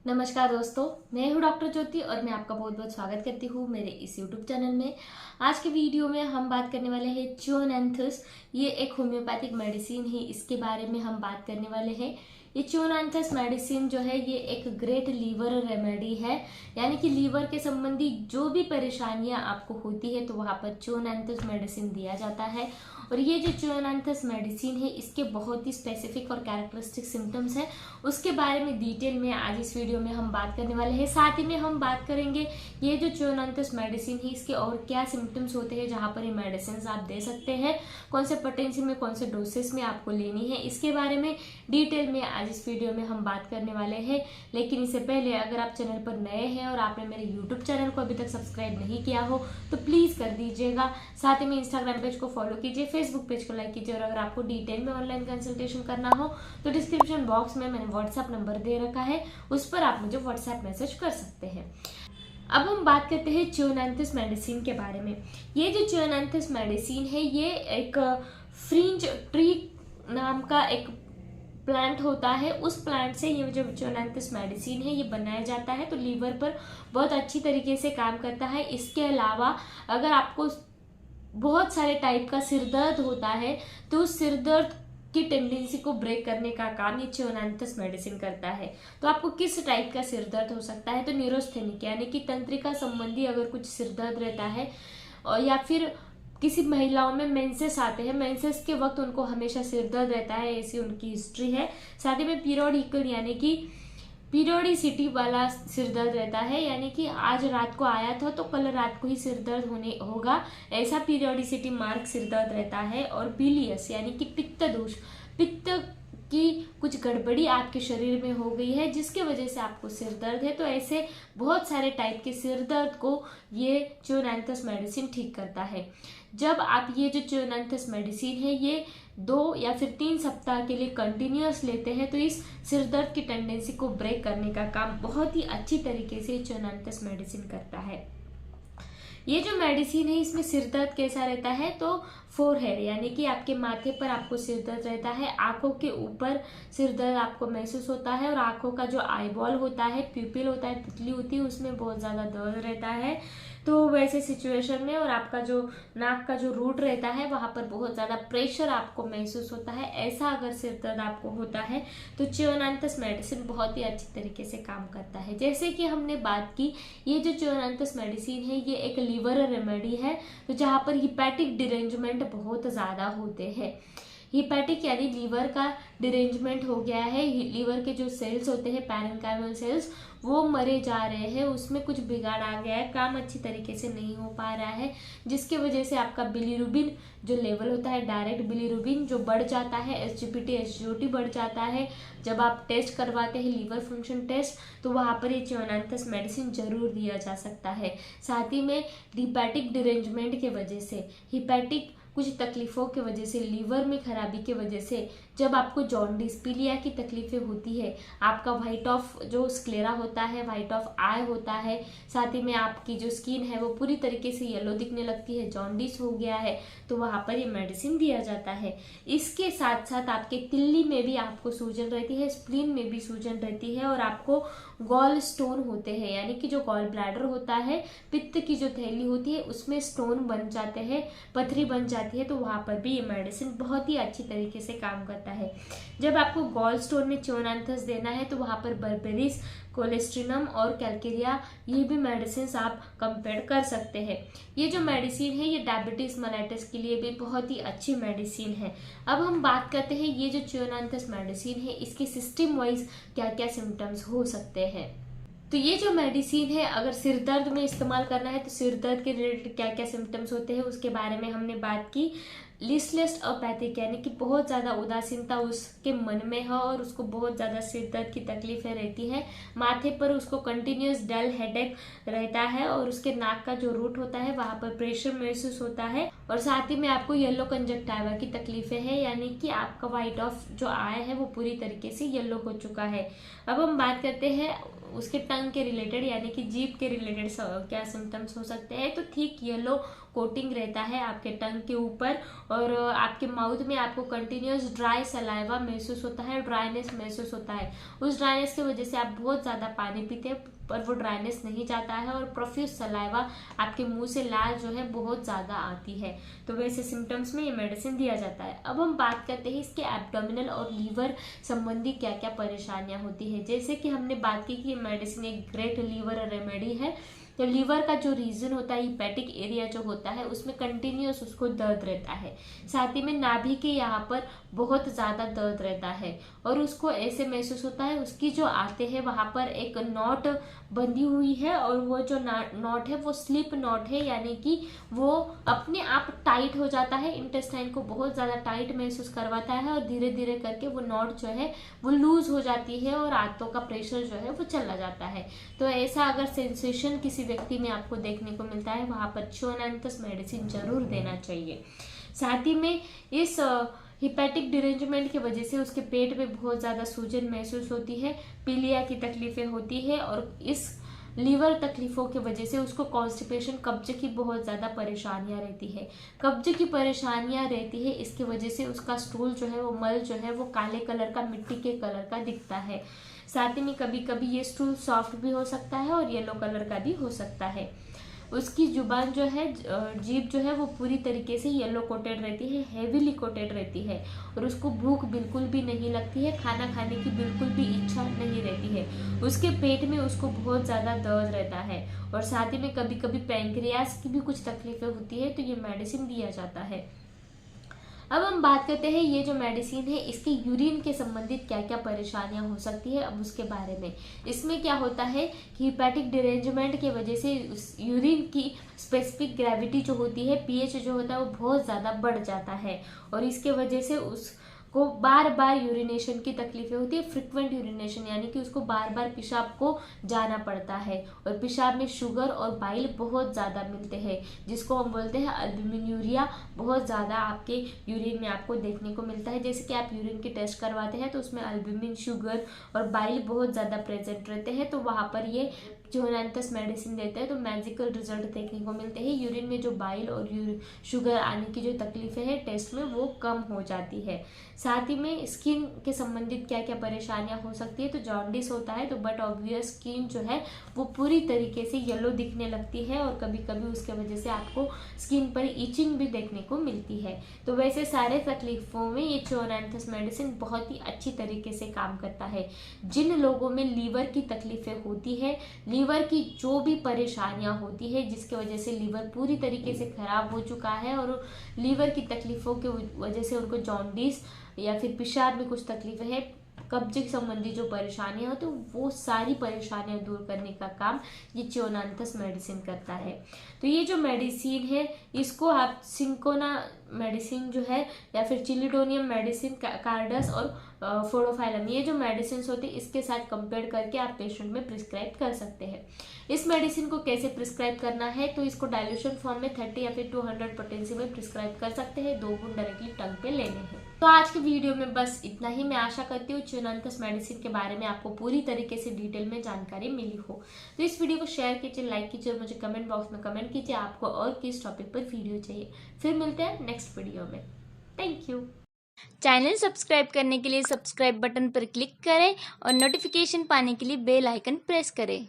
नमस्कार दोस्तों, मैं हूँ डॉक्टर ज्योति और मैं आपका बहुत बहुत स्वागत करती हूँ मेरे इस यूट्यूब चैनल में। आज के वीडियो में हम बात करने वाले हैं च्योनैंथस। ये एक होम्योपैथिक मेडिसिन है, इसके बारे में हम बात करने वाले हैं। ये च्योनैंथस मेडिसिन जो है ये एक ग्रेट लीवर रेमेडी है, यानी कि लीवर के संबंधी जो भी परेशानियां आपको होती है तो वहाँ पर च्योनैंथस मेडिसिन दिया जाता है। और ये जो च्योनैंथस मेडिसिन है इसके बहुत ही स्पेसिफिक और कैरेक्टरिस्टिक सिम्टम्स हैं, उसके बारे में डिटेल में आज इस वीडियो में हम बात करने वाले हैं। साथ ही में हम बात करेंगे ये जो च्योनैंथस मेडिसिन है इसके और क्या सिम्टम्स होते हैं जहाँ पर ये मेडिसिन आप दे सकते हैं, कौन से पोटेंसी में कौन से डोसेस में आपको लेनी है, इसके बारे में डिटेल में आज इस वीडियो में हम बात करने वाले हैं। लेकिन इससे पहले अगर आप चैनल पर नए हैं और आपने मेरे यूट्यूब चैनल को अभी तक सब्सक्राइब नहीं किया हो तो प्लीज़ कर दीजिएगा। साथ ही में इंस्टाग्राम पेज को फॉलो कीजिए, फेसबुक पेज को लाइक कीजिए और अगर आपको डिटेल में ऑनलाइन कंसल्टेशन करना हो तो डिस्क्रिप्शन बॉक्स में मैंने व्हाट्सएप नंबर दे रखा है, उस पर आप मुझे व्हाट्सएप मैसेज कर सकते हैं। अब हम बात करते हैं च्योनैंथस मेडिसिन के बारे में। ये जो च्योनैंथस मेडिसिन है ये एक फ्रिंज ट्री नाम का एक प्लांट होता है, उस प्लांट से ये जो च्योनैंथस मेडिसिन है ये बनाया जाता है, तो लीवर पर बहुत अच्छी तरीके से काम करता है। इसके अलावा अगर आपको बहुत सारे टाइप का सिर दर्द होता है तो उस सिर दर्द की टेंडेंसी को ब्रेक करने का काम ये च्योनैंथस मेडिसिन करता है। तो आपको किस टाइप का सिर दर्द हो सकता है, तो न्यूरोस्थेनिक यानी कि तंत्रिका संबंधी अगर कुछ सिर दर्द रहता है, और या फिर किसी महिलाओं में मेंसेस आते हैं, मेंसेस के वक्त उनको हमेशा सिर दर्द रहता है, ऐसी उनकी हिस्ट्री है। साथ ही में पीरियोडिकल यानी कि पीरियोडिसिटी वाला सिर दर्द रहता है, यानी कि आज रात को आया था तो कल रात को ही सिर दर्द होने होगा, ऐसा पीरियोडिसिटी मार्क सिर दर्द रहता है। और बिलियस यानी कि पित्त दोष, पित्त की कुछ गड़बड़ी आपके शरीर में हो गई है जिसके वजह से आपको सिर दर्द है, तो ऐसे बहुत सारे टाइप के सिर दर्द को ये च्योनैंथस मेडिसिन ठीक करता है। जब आप ये जो च्योनैंथस मेडिसिन है ये 2 या फिर 3 सप्ताह के लिए कंटिन्यूअस लेते हैं तो इस सिर दर्द की टेंडेंसी को ब्रेक करने का काम बहुत ही अच्छी तरीके से च्योनैंथस मेडिसिन करता है। ये जो मेडिसिन है इसमें सिर दर्द कैसा रहता है, तो फोरहेड यानी कि आपके माथे पर आपको सिर दर्द रहता है, आंखों के ऊपर सिर दर्द आपको महसूस होता है और आंखों का जो आईबॉल होता है, प्यूपिल होता है, तितली होती है, उसमें बहुत ज़्यादा दर्द रहता है। तो वैसे सिचुएशन में और आपका जो नाक का जो रूट रहता है वहाँ पर बहुत ज़्यादा प्रेशर आपको महसूस होता है, ऐसा अगर सिर दर्द आपको होता है तो च्योनैंथस मेडिसिन बहुत ही अच्छी तरीके से काम करता है। जैसे कि हमने बात की ये जो च्योनैंथस मेडिसिन है ये एक लीवर रेमेडी है, तो जहाँ पर हिपैटिक डिरेंजमेंट बहुत ज़्यादा होते हैं। हिपैटिक यानी लीवर का डिरेंजमेंट हो गया है, लीवर के जो सेल्स होते हैं पैरेन्काइमल सेल्स वो मरे जा रहे हैं, उसमें कुछ बिगाड़ आ गया है, काम अच्छी तरीके से नहीं हो पा रहा है, जिसके वजह से आपका बिलीरुबिन जो लेवल होता है डायरेक्ट बिलीरुबिन जो बढ़ जाता है, एसजीपीटी एसजीओटी बढ़ जाता है। जब आप टेस्ट करवाते हैं लीवर फंक्शन टेस्ट तो वहाँ पर ये च्योनैंथस मेडिसिन जरूर दिया जा सकता है। साथ ही में हिपैटिक डिरेंजमेंट के वजह से, हिपैटिक कुछ तकलीफ़ों की वजह से, लीवर में खराबी की वजह से जब आपको जॉन्डिस पीलिया की तकलीफ़ें होती है, आपका वाइट ऑफ जो स्क्लेरा होता है, वाइट ऑफ आई होता है, साथ ही में आपकी जो स्किन है वो पूरी तरीके से येलो दिखने लगती है, जॉन्डिस हो गया है, तो वहाँ पर ये मेडिसिन दिया जाता है। इसके साथ साथ आपके तिल्ली में भी आपको सूजन रहती है, स्प्लीन में भी सूजन रहती है और आपको गॉल स्टोन होते हैं, यानी कि जो गॉल ब्लैडर होता है, पित्त की जो थैली होती है उसमें स्टोन बन जाते हैं, पथरी बन जाती है, तो वहाँ पर भी ये मेडिसिन बहुत ही अच्छी तरीके से काम करता है। जब आपको गॉल स्टोन में च्योनैंथस देना है तो वहाँ पर बर्बेरिस, कोलेस्ट्रिनम और कैल्केरिया ये भी मेडिसिन आप कंपेयर कर सकते हैं। ये जो मेडिसिन है ये डायबिटीज मेलाइटिस के लिए भी बहुत ही अच्छी मेडिसिन है। अब हम बात करते हैं ये जो च्योनैंथस मेडिसिन है इसके सिस्टम वाइज क्या क्या सिम्टम्स हो सकते हैं। तो ये जो मेडिसिन है अगर सिर दर्द में इस्तेमाल करना है तो सिर दर्द के रिलेटेड क्या क्या सिम्टम्स होते हैं उसके बारे में हमने बात की। लिस्टलेस अपैथिक यानी कि बहुत ज़्यादा उदासीनता उसके मन में है और उसको बहुत ज़्यादा सिर दर्द की तकलीफें रहती है, माथे पर उसको कंटिन्यूस डल हेडेक रहता है और उसके नाक का जो रूट होता है वहाँ पर प्रेशर महसूस होता है, और साथ ही में आपको येलो कंजक्टाइवा की तकलीफें हैं, यानी कि आपका वाइट ऑफ जो आई है वो पूरी तरीके से येलो हो चुका है। अब हम बात करते हैं उसके टंग के रिलेटेड यानी कि जीभ के रिलेटेड क्या सिम्टम्स हो सकते हैं। तो थिक येलो कोटिंग रहता है आपके टंग के ऊपर, और आपके माउथ में आपको कंटिन्यूस ड्राई सलाइवा महसूस होता है, ड्राइनेस महसूस होता है। उस ड्राइनेस की वजह से आप बहुत ज़्यादा पानी पीते हैं पर वो ड्राइनेस नहीं जाता है, और प्रोफ्यूज सलाइवा आपके मुंह से लाल जो है बहुत ज़्यादा आती है। तो वैसे सिम्टम्स में ये मेडिसिन दिया जाता है। अब हम बात करते हैं इसके एब्डोमिनल और लीवर संबंधी क्या क्या परेशानियां होती है। जैसे कि हमने बात की कि ये मेडिसिन एक ग्रेट लीवर रेमेडी है। तो लीवर का जो रीजन होता है, हिपैटिक एरिया जो होता है, उसमें कंटिन्यूस उसको दर्द रहता है। साथ ही में नाभि के यहाँ पर बहुत ज़्यादा दर्द रहता है, और उसको ऐसे महसूस होता है उसकी जो आते हैं वहाँ पर एक नॉट बंधी हुई है, और वो जो नॉट है वो स्लिप नॉट है, यानी कि वो अपने आप टाइट हो जाता है, इंटेस्टाइन को बहुत ज़्यादा टाइट महसूस करवाता है, और धीरे धीरे करके वो नॉट जो है वो लूज हो जाती है, और आंतों का प्रेशर जो है वो चला जाता है। तो ऐसा अगर सेंसेशन किसी व्यक्ति में आपको देखने को मिलता है, वहाँ पर चुओनैंथस मेडिसिन जरूर देना चाहिए। साथ ही में इस हिपैटिक डिरेंजमेंट की वजह से उसके पेट में बहुत ज़्यादा सूजन महसूस होती है, पीलिया की तकलीफें होती है, और इस लीवर तकलीफों की वजह से उसको कॉन्स्टिपेशन, कब्ज की बहुत ज़्यादा परेशानियां रहती है। कब्ज की परेशानियां रहती है, इसकी वजह से उसका स्टूल जो है वो मल जो है वो काले कलर का, मिट्टी के कलर का दिखता है। साथ ही में कभी कभी ये स्टूल सॉफ्ट भी हो सकता है और येलो कलर का भी हो सकता है। उसकी जुबान जो है, जीभ जो है वो पूरी तरीके से येलो कोटेड रहती है, हेवीली कोटेड रहती है, और उसको भूख बिल्कुल भी नहीं लगती है, खाना खाने की बिल्कुल भी इच्छा नहीं रहती है। उसके पेट में उसको बहुत ज़्यादा दर्द रहता है, और साथ ही में कभी कभी पैंक्रियास की भी कुछ तकलीफें होती है, तो ये मेडिसिन दिया जाता है। अब हम बात करते हैं ये जो मेडिसिन है इसके यूरिन के संबंधित क्या क्या परेशानियां हो सकती है, अब उसके बारे में। इसमें क्या होता है कि हिपैटिक डिरेंजमेंट की वजह से उस यूरिन की स्पेसिफिक ग्रेविटी जो होती है, पीएच जो होता है वो बहुत ज़्यादा बढ़ जाता है, और इसके वजह से उसको बार बार यूरिनेशन की तकलीफें होती है, फ्रिक्वेंट यूरिनेशन, यानी कि उसको बार बार पेशाब को जाना पड़ता है, और पेशाब में शुगर और बाइल बहुत ज़्यादा मिलते हैं, जिसको हम बोलते हैं अल्बुमिन्यूरिया। बहुत ज़्यादा आपके यूरिन में आपको देखने को मिलता है। जैसे कि आप यूरिन की टेस्ट करवाते हैं तो उसमें अल्बुमिन, शुगर और बाइल बहुत ज़्यादा प्रेजेंट रहते हैं, तो वहाँ पर ये चुओनैंथस मेडिसिन देते हैं तो मैजिकल रिजल्ट देखने को मिलते हैं। यूरिन में जो बाइल और शुगर आने की जो तकलीफें हैं टेस्ट में वो कम हो जाती है। साथ ही में स्किन के संबंधित क्या क्या परेशानियां हो सकती है, तो जॉन्डिस होता है तो बट ऑब्वियस स्किन जो है वो पूरी तरीके से येलो दिखने लगती है, और कभी कभी उसके वजह से आपको स्किन पर इचिंग भी देखने को मिलती है। तो वैसे सारे तकलीफों में ये चुओनैंथस मेडिसिन बहुत ही अच्छी तरीके से काम करता है। जिन लोगों में लीवर की तकलीफें होती है, लीवर की जो भी परेशानियां होती है जिसके वजह से लीवर पूरी तरीके से खराब हो चुका है, और लीवर की तकलीफों की वजह से उनको जॉन्डिस या फिर पेशाब में कुछ तकलीफें हैं, कब्ज संबंधी जो परेशानियां होती है, वो सारी परेशानियां दूर करने का काम ये चुओनैंथस मेडिसिन करता है। तो ये जो मेडिसिन है इसको आप सिंकोना मेडिसिन जो है, या फिर चिलिडोनियम मेडिसिन, कार्डस और फोडोफाइलम, ये जो मेडिसिन होते हैं इसके साथ कंपेयर करके आप पेशेंट में प्रिस्क्राइब कर सकते हैं। इस मेडिसिन को कैसे प्रिस्क्राइब करना है, तो इसको डाइल्यूशन फॉर्म में 30 या फिर 200 पोटेंसी में प्रिस्क्राइब कर सकते हैं। 2 बूंद डायरेक्टली टंग पे लेने हैं। तो आज के वीडियो में बस इतना ही। मैं आशा करती हूँ चुओनैंथस मेडिसिन के बारे में आपको पूरी तरीके से डिटेल में जानकारी मिली हो। तो इस वीडियो को शेयर कीजिए, लाइक कीजिए, और मुझे कमेंट बॉक्स में कमेंट कीजिए आपको और किस टॉपिक पर वीडियो चाहिए। फिर मिलते हैं नेक्स्ट वीडियो में। Thank you. चैनल सब्सक्राइब करने के लिए सब्सक्राइब बटन पर क्लिक करें और नोटिफिकेशन पाने के लिए बेल आइकन प्रेस करें।